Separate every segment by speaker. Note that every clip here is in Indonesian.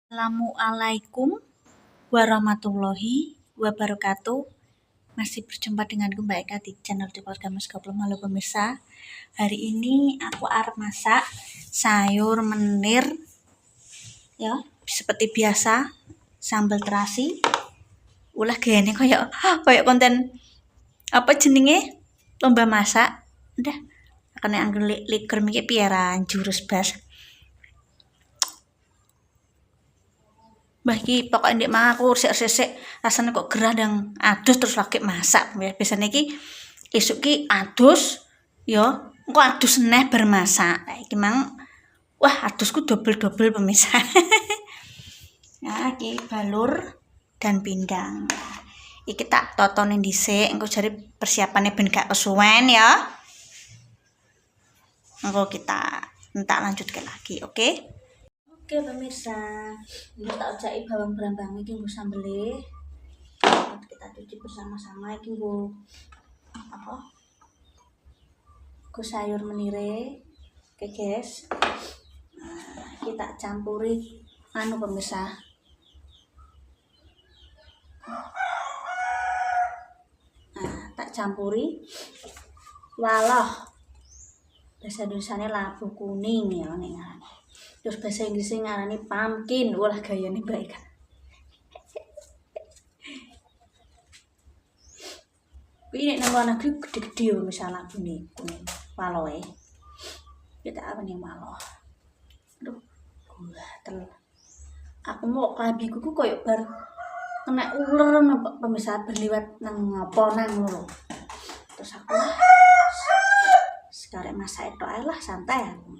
Speaker 1: Assalamualaikum warahmatullahi wabarakatuh. Masih berjumpa denganku Mbak Eka di channel di keluarga Mas Goblom. Halo pemirsa, hari ini aku arep masak sayur menir ya, seperti biasa, sambal terasi. Ulah gene koyo konten apa jenenge lomba masak. Udah akan angger liker mikir piaran jurus bas. Mbah iki pokoke ndek mang aku resik-resik rasane kok gerah dan adus terus lagi masak. Biasane iki esuk ki adus ya, engko adus neh bermasak. Nah, iki mang wah adusku double-double pemirsa. Nah, iki balur dan pindang. Iki tak totone dhisik engko jare persiapane ben gak kesuwen ya. Engko kita tak lanjutkan lagi, oke? Oke pemirsa, ini tak ojaki bawang brambang iki nggo sambele. Kita cuci bersama-sama iki nggo apa? Nggo sayur menire. Oke, guys. Nah, kita campuri pemirsa. Nah, tak campuri waloh. Bahasa Indonesiane labu kuning ya ning ngarane. Terus bahasa Inggrisnya ngarani pumpkin. Walah gayane baik. Ini nang luar negeri gede-gede misalnya kuning waloe. Kita apa nih waloh. Aduh, tel. Aku mau klabiku ku koyo bar kena uler pemirsa berliwat nang ngopo nang ngono. Terus aku sekarang masak itu ae lah santai aku.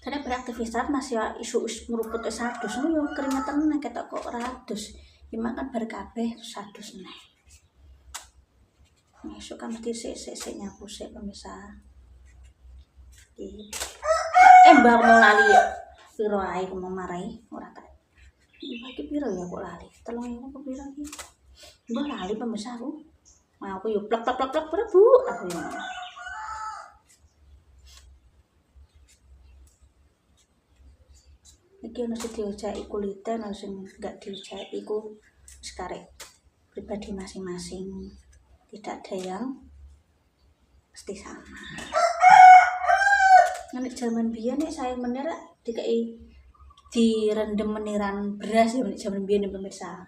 Speaker 1: Karena beraktivitas masih isu meruput sadus yo keringetan nek ketok kok radus. Gimana kan bar kabeh sadus neh. Esuk kan mesti sik nyapu sik pemirsa. Mbak mau lali piro ae mau marai ora tak. Iki piro ya kok lali? 3.000 kok piro iki? Mbah lali pemirsa aku. Mau aku yo plek Bu. Aku yo. Iki ono sing diojaki kulite, ono sing enggak diojaki iku wis karek pribadi masing-masing. Tidak ada yang pasti sama. Nek jaman biyen nek saya menir dikai direndem meniran beras ya nek jaman biyen pemirsa.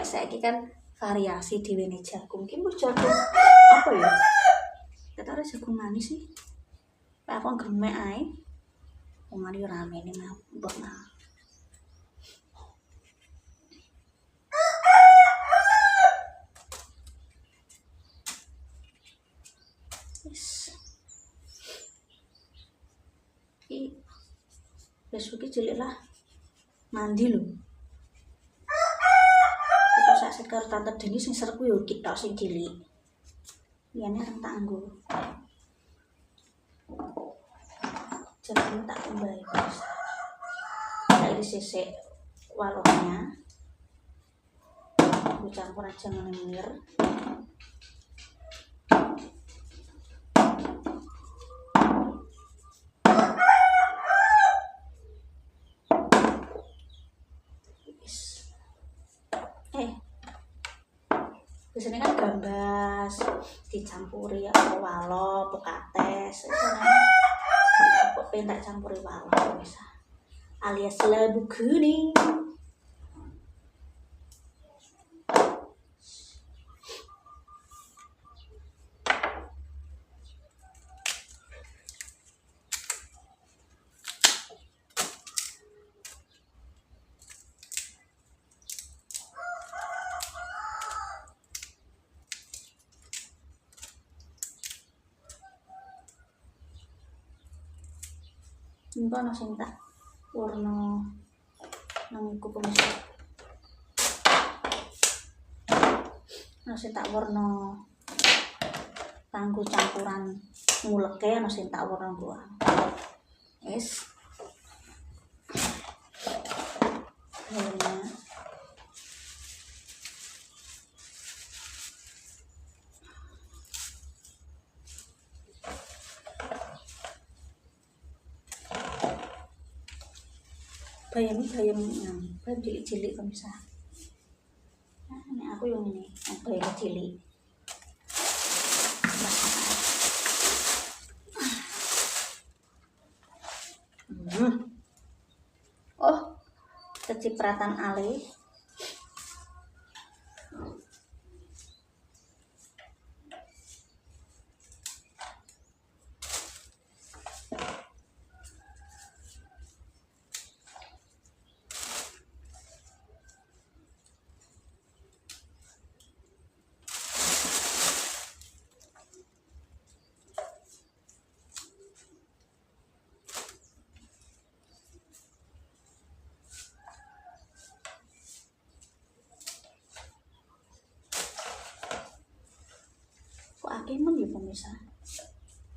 Speaker 1: Saiki kan variasi diwene jagung. Ki mbok jagung apa ya? Kata ada jagung manis sih. Pak aku gemek ae. Wong mari rame ini mah mbok mah. Besok cilik lah mandi lho. Itu sak sekar tante Deni sing serku yo kita sing cilik. Liyane arep tak nggo. Jadi tak tambahi guys. Tak disisik walohnya. Aku campur aja menir. Biasanya kan gambas dicampuri apa walo, pekates, kok pengen tak campuri walo bisa alias labu kuning. Ini kan sing tak warna nang iku pemirsa. Ana sing tak warna kanggo campuran nguleke, ana sing tak warna gua. Wis. bayam cilik-cilik pemirsa. Nah, ini aku yang ini, bayam cilik. Oh, kecipratan ale. Kok akemen ya pemirsa.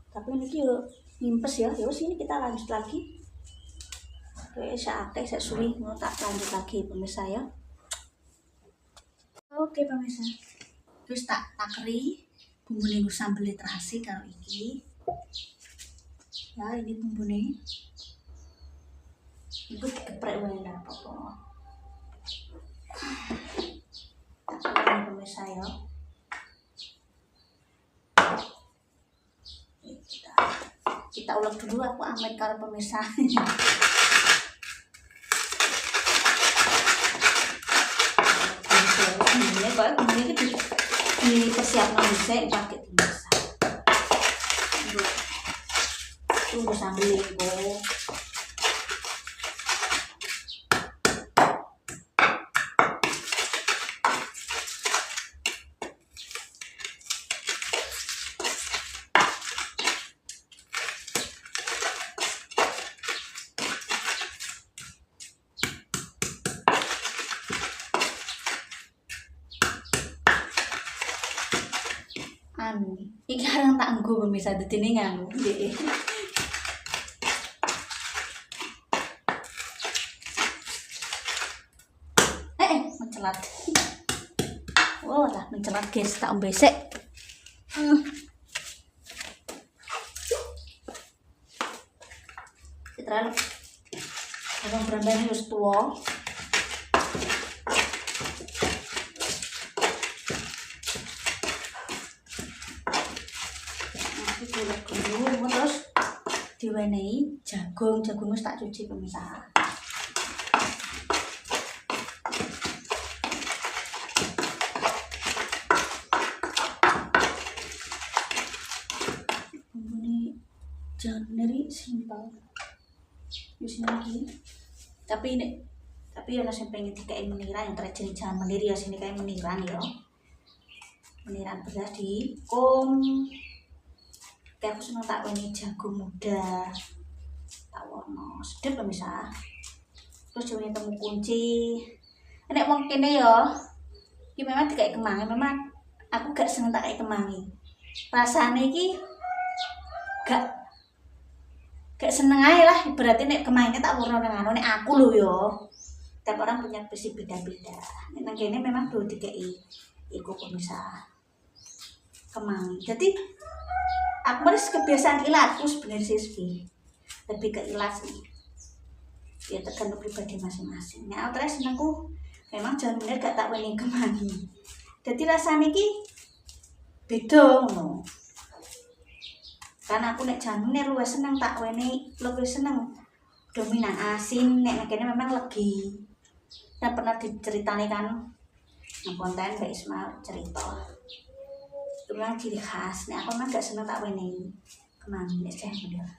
Speaker 1: Tapi ini yuk nimpes ya. Ya sini kita lanjut lagi. Oke, saya suwi mau tak lanjut lagi pemirsa ya. Oke pemirsa. Terus tak takri bumbune sambel terasi kalau iki. Ya ini bumbune. Iku dikeprek wae lah apa-apa. Tak pemirsa ya. Kita ulang dulu, aku amet kalau pemirsa. Ini persiapan bisa pakai pemirsa. Tunggu sambil itu. Iki arang tak nggo pemirsa dedine nganu nggih. Mencelat. Oh lah mencelat guys, tak ombesek. Terlalu abang berambane wis tuwa. Terus diwenehi jagung wis tak cuci pemirsa. Bumbune jangan dari simpel. Wis lagi. Tapi ana sing pengen dikei meniran yang terjadi jangan meniri ya sini kayak meniran ya. Meniran beras di aku seneng tak weni jagung muda tak warna sedep pemirsa. Terus jowe temu kunci nek wong kene ya iki memang dikai kemangi, memang aku gak seneng tak kayak kemangi, rasane iki gak seneng aja lah. Berarti nek kemangi tak warna nang nek aku lho ya, tiap orang punya versi beda-beda. Nek nang kene memang do dikai iku pemirsa kemangi. Jadi aku harus kebiasaan ilatku sebenarnya sih lebih ke ilat sih ya, tergantung pribadi masing-masing. Nah aku terus senengku memang jangan bener gak tak weni kemangi, jadi rasanya ki beda no. Karena aku nek jangan bener luwih seneng tak weni, lebih seneng dominan asin. Nek kene memang legi dan pernah diceritani kan konten Mbak Ismail cerita itu memang ciri khas. Nek aku memang gak seneng tak weni kemangi nek jangan bener.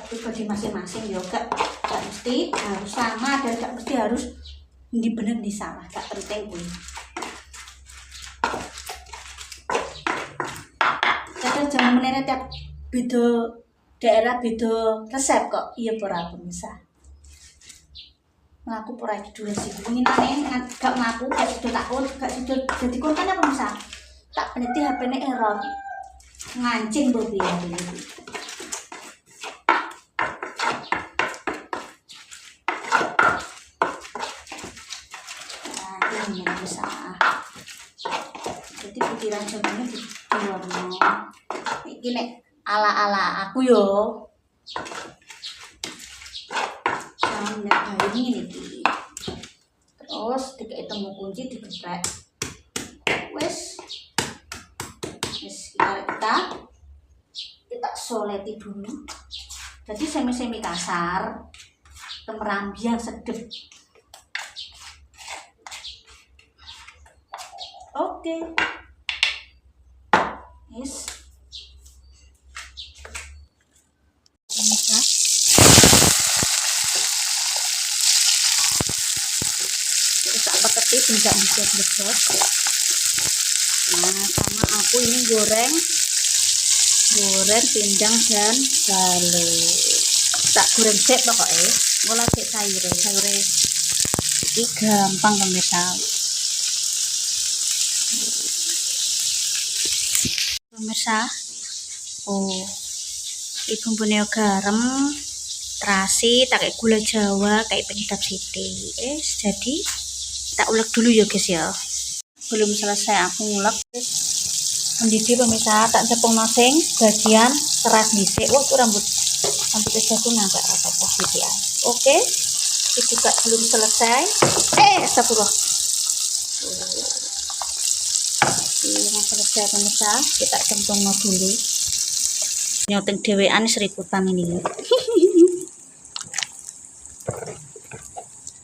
Speaker 1: Pribadi masing-masing ya gak mesti harus sama dan gak mesti harus ini bener di salah, gak penting kuwi. Kadang jangan meneret tiap beda daerah beda resep kok. Iya ora pemirsa. Mlaku ora dulu sih. Winginane gak mlaku gak sido takut, gak sido dadi konten apa pemirsa. Tak peneti HP-ne error. Ngancing mbok piye iki. Bisa. Jadi butiran jagungnya diwarno. Iki nek ala-ala aku yo. minyak ini terus dikai temu kunci digeprek wes kita soleti dulu jadi semi kasar temerambi yang sedep. Oke. Yes. Bisa. Kita peteti tidak besar. Nah, sama aku ini goreng pindang dan balung. Tak goreng sik pokoknya. Ngolah sik sayure. Iki gampang pemirsa. Ibu punya garam, terasi, tak kayak gula jawa, kayak penyedap sithik. Jadi tak ulek dulu ya guys ya. Belum selesai aku ngulek. Mendidih pemirsa, tak cepung nosing bagian keras dhisik. Wah, rambut aku nampak apa sithik ae. Oke. Ini juga belum selesai. Astagfirullah. Ini selesai pemirsa, kita cempung dulu. Nyoting dewean serikutan ini.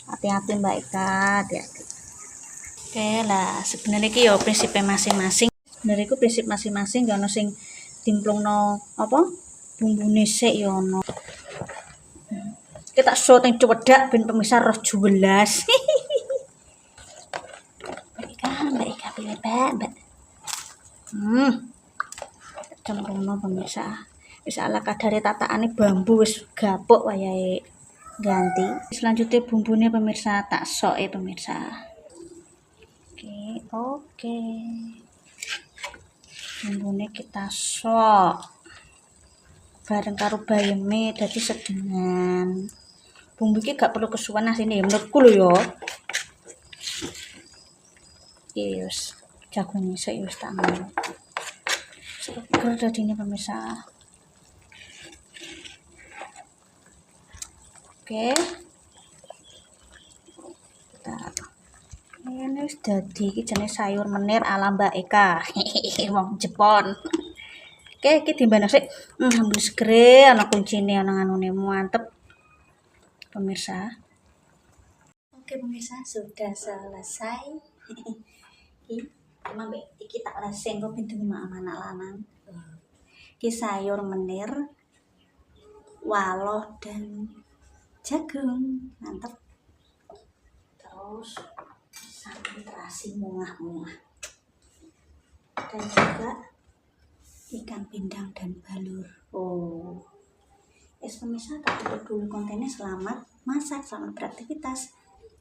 Speaker 1: Hati-hati Mbak Ika, hati-hati. Oke lah, sebenarnya iki ya prinsipnya masing-masing. Sebenarnya iku prinsip masing-masing gak ono sing dimplungno apa? Bumbune sik ya ono. Kita syuting cewedak ben pemirsa roh jelas. Mbak Ika pilih Mbak. Cemplungno pemirsa. Wis ala kadare tatakane bambu wis gapuk wayahe ganti. Selanjutnya bumbunya pemirsa tak soke pemirsa. Oke. Bumbunya kita sok bareng karo bayeme dadi sedengan. Bumbu iki gak perlu kesuwen asine ya menurutku lho ya. Yes, jagung isek wis tak ngono. Seger dadine pemirsa. Oke. Ini wis dadi iki jenenge sayur menir ala Mbak Eka. Wong Jepon. Oke, iki dimbana sik. Ambil segere ana kuncine ana nganune mantep. Pemirsa. Oke pemirsa, sudah selesai. Iki tak leseng kok pintu anak lanang. Iki sayur menir, waloh dan jagung, mantap. Terus sambil terasi mungah-mungah. Dan juga ikan pindang dan balur. Pemirsa, tak tutup dulu kontennya. Selamat masak, selamat beraktivitas.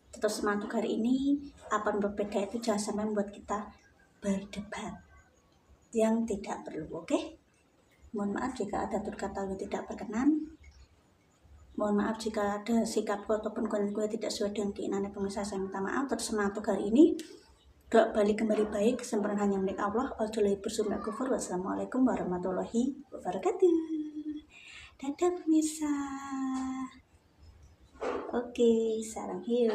Speaker 1: Terus semangat hari ini, apa yang berbeda itu jangan sampai membuat kita berdebat yang tidak perlu, oke? Mohon maaf jika ada tutur kata yang tidak berkenan. Mohon maaf jika ada sikap ataupun konten gue tidak sesuai dengan keinginan pemirsa, saya minta maaf. Terus semangat hari ini, doa balik kembali baik, kesempurnaan hanya milik Allah. Wassalamualaikum warahmatullahi wabarakatuh. Dadah pemirsa. Oke, sarang hiu.